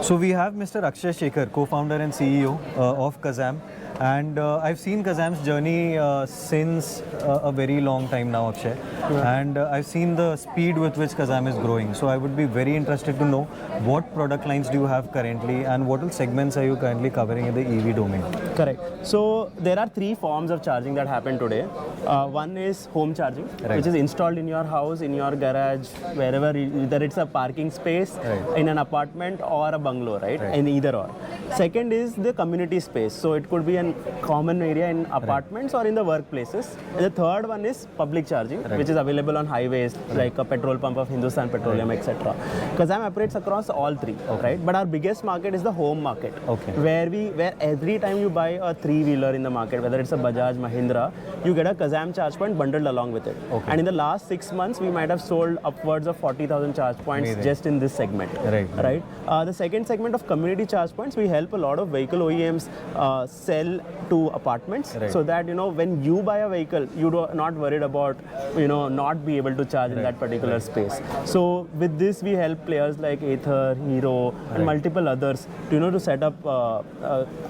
So we have Mr. Akshay Shekhar, co-founder and CEO of Kazam. And I've seen Kazam's journey since a very long time now, Akshay. Yeah. And I've seen the speed with which Kazam is growing. So I would be very interested to know what product lines do you have currently and what segments are you currently covering in the EV domain? Correct. So there are three forms of charging that happen today. One is home charging, which is installed in your house, in your garage, wherever, whether it's a parking space, in an apartment or a bungalow, right? In either or. Second is the community space. So it could be a common area in apartments or in the workplaces. And the third one is public charging, which is available on highways, like a petrol pump of Hindustan Petroleum, etc. Kazam operates across all three, right? But our biggest market is the home market, where every time you buy a three-wheeler in the market, whether it's a Bajaj, Mahindra, you get a Kazam charge point bundled along with it. And in the last 6 months, we might have sold upwards of 40,000 charge points just in this segment. Right? The second segment of community charge points, we help a lot of vehicle OEMs sell to apartments, so that when you buy a vehicle, you are not worried about not be able to charge in that particular space. So with this, we help players like Ather, Hero, and multiple others to set up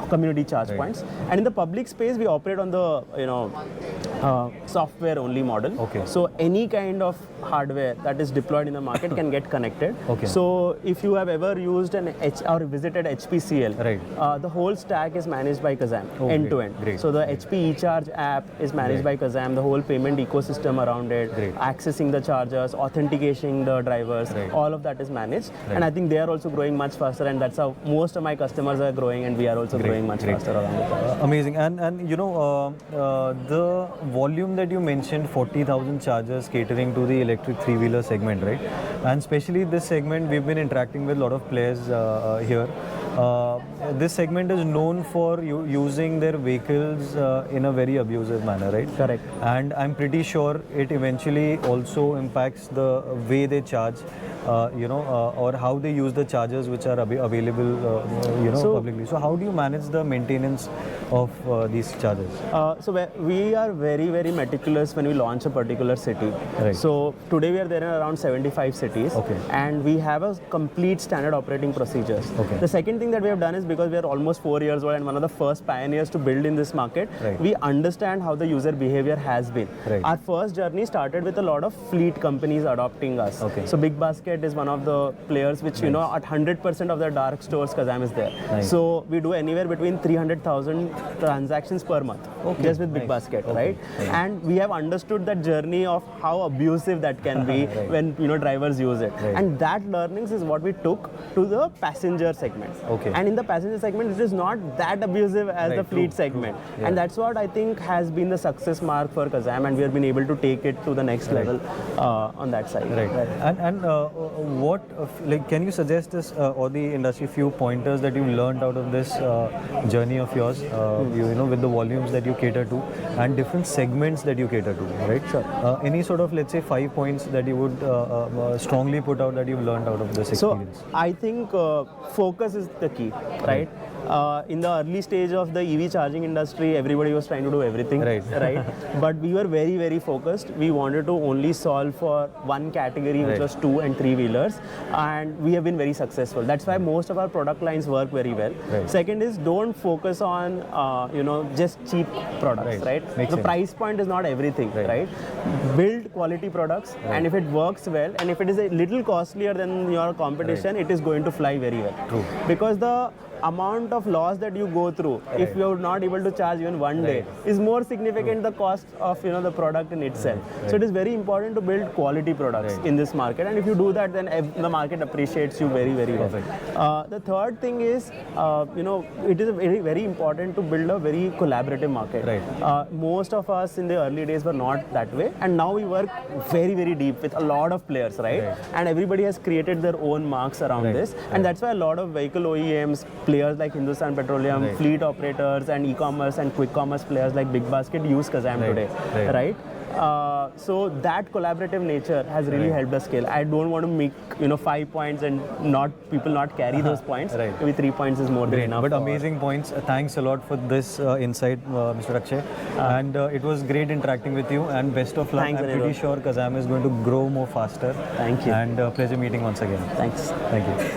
community charge points. And in the public space, we operate on the software only model. So any kind of hardware that is deployed in the market can get connected. So if you have ever used or visited HPCL, the whole stack is managed by Kazam, end to end. So the HP eCharge app is managed by Kazam, the whole payment ecosystem around it, accessing the chargers, authenticating the drivers, all of that is managed. And I think they are also growing much faster, and that's how most of my customers are growing, and we are also growing much faster around it. Amazing. And the volume that you mentioned, 40,000 chargers catering to the electric three-wheeler segment, right? And especially this segment, we've been interacting with a lot of players here. This segment is known for using their vehicles in a very abusive manner, right? Correct. And I'm pretty sure it eventually also impacts the way they charge, or how they use the chargers which are available, publicly. So how do you manage the maintenance of these chargers? So we are very, very meticulous when we launch a particular city. So today we are there in around 75 cities, and we have a complete standard operating procedures. The second thing that we have done is, because we are almost 4 years old and one of the first pioneers to build in this market, we understand how the user behavior has been. Our first journey started with a lot of fleet companies adopting us. So Big Basket is one of the players which, at 100% of their dark stores, Kazam is there. So we do anywhere between 300,000 transactions per month, just with Big Basket, right? And we have understood that journey of how abusive that can be when drivers use it. And that learnings is what we took to the passenger segment. And in the passenger segment, it is not that abusive as the fleet segment. And that's what I think has been the success mark for Kazam, and we have been able to take it to the next level on that side. And what, can you suggest us or the industry few pointers that you learned out of this journey of yours, with the volumes that you cater to and different segments that you cater to, right? Any sort of, let's say, 5 points that you would strongly put out that you've learned out of this experience? So I think focus is the key, right? In the early stage of the EV charging industry, everybody was trying to do everything, right? But we were very, very focused. We wanted to only solve for one category, which was 2 and 3 wheelers, and we have been very successful. That's why most of our product lines work very well. Second is, don't focus on just cheap products, right? The price point is not everything, right? Build quality products, and if it works well, and if it is a little costlier than your competition, it is going to fly very well. Because the amount of loss that you go through if you're not able to charge even one day is more significant the cost of the product in itself. So it is very important to build quality products in this market, and if you do that, then the market appreciates you very, very well. The third thing is, it is very, very important to build a very collaborative market. Most of us in the early days were not that way, and now we work very, very deep with a lot of players, and everybody has created their own marks around this, and that's why a lot of vehicle OEMs, players like Hindustan Petroleum, fleet operators, and e-commerce and quick commerce players like Big Basket use Kazam today, right? So that collaborative nature has really helped us scale. I don't want to make 5 points and people not carry those points. Maybe 3 points is more than enough. But amazing points. Thanks a lot for this insight, Mr. Akshay. And it was great interacting with you. And best of luck. Thanks, I'm pretty sure Kazam is going to grow more faster. Thank you. And pleasure meeting once again. Thanks. Thank you.